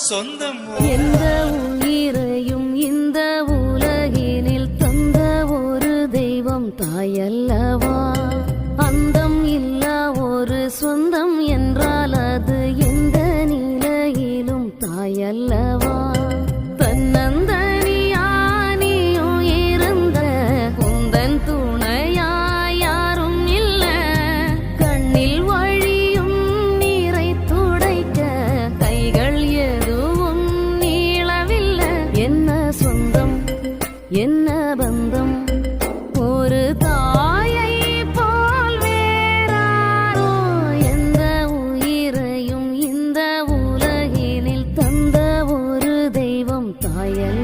சொந்தம் எந்த உயிரையும் இந்த உலகினில் தந்த ஒரு தெய்வம் தாயல்லவா. அந்தம் இல்லா ஒரு சொந்தம் என்றால் அது எந்த நிலையிலும் தாயல்லவா. தன்னந்தனியானியும் இருந்த உந்தன் துணையா யாரும் இல்ல. கண்ணில் வழியும் நீரை துடைக்க கைகள் எதுவும் நீளவில்லை. என்ன சொந்தம் என்ன பந்தம் ஒரு தாயை போல் வேறாரோ. எந்த உயிரையும் இந்த உலகினில் தந்த ஒரு தெய்வம் தாயல்